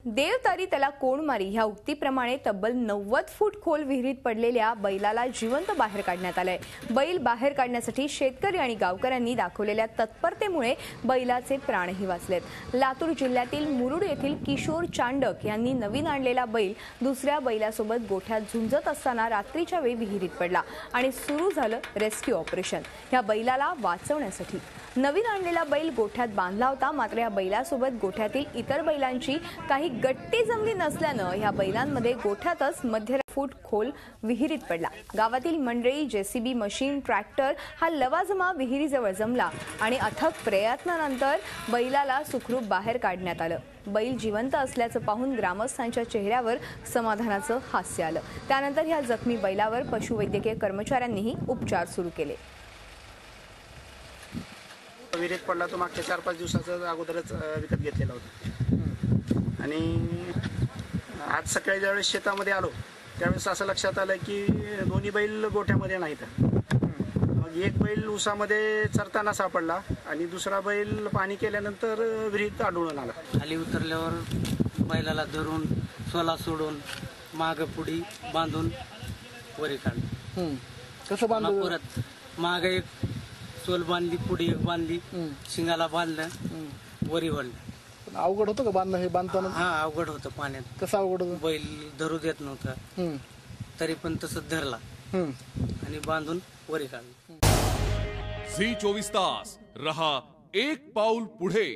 देवतारी त्याला कोण मारी ह्या उक्तीप्रमाणे तब्बल 90 फूट खोल विहिरीत पडलेल्या बैलाला जिवंत बाहेर काढण्यात आलंय। बैल बाहेर काढण्यासाठी शेतकरी आणि गावकऱ्यांनी दाखवलेल्या तत्परतेमुळे बैलाचे प्राणही वाचलेत। लातूर जिल्ह्यातील मुरुड येथील किशोर चांडक यांनी नवीन आणलेला बैल दुसऱ्या बैलासोबत गोठ्यात झुंजत असताना रात्रीच्या वेळी विहिरीत पडला आणि सुरू झालं रेस्क्यू ऑपरेशन। ह्या बैलाला वाचवण्यासाठी नवीन आणलेला बैल गोठ्यात बांधला होता, मात्र या बैलासोबत गोठ्यातील इतर बैलांची काही गट्टी जमली नसल्यानं ह्या बैलांमध्ये गोठ्यातच मध्य फूट खोल विहिरीत पडला। गावातील मंडळी, जेसीबी मशीन, ट्रॅक्टर हा लवाजमा विहिरीजवळ जमला आणि अथक प्रयत्नानंतर बैलाला सुखरूप बाहेर काढण्यात आलं। बैल जिवंत असल्याचं पाहून ग्रामस्थांच्या चेहऱ्यावर समाधानाचं हास्य आलं। त्यानंतर ह्या जखमी बैलावर पशुवैद्यकीय कर्मचाऱ्यांनीही उपचार सुरू केले। विहिरीत पडला तो मागच्या 4-5 दिवसाचा अगोदरच विकत घेतलेला होता आणि आज सकाळी ज्यावेळेस शेतामध्ये आलो त्यावेळेस असं लक्षात आलं की दोन्ही बैल गोठ्यामध्ये नाहीत। मग एक बैल उसामध्ये चरताना सापडला आणि दुसरा बैल पाणी केल्यानंतर विहिरीत आढळून आला। खाली उतरल्यावर बैलाला धरून सोला सोडून माग पुढी बांधून वरी काढलं। कसं बांधलं? परत माग एक सोल बांधली, पुढे एक बांधली, शिंगाला बांधलं, वरी वळलं। अवघड होतं का बांधणं? हे बांधताना हा अवघड होतं पाण्यात। कसं अवघड होतं? बैल धरू देत नव्हता, तरी पण तसंच धरला आणि बांधून वरी काढलं। झी 24 तास रहा एक पाऊल पुढे।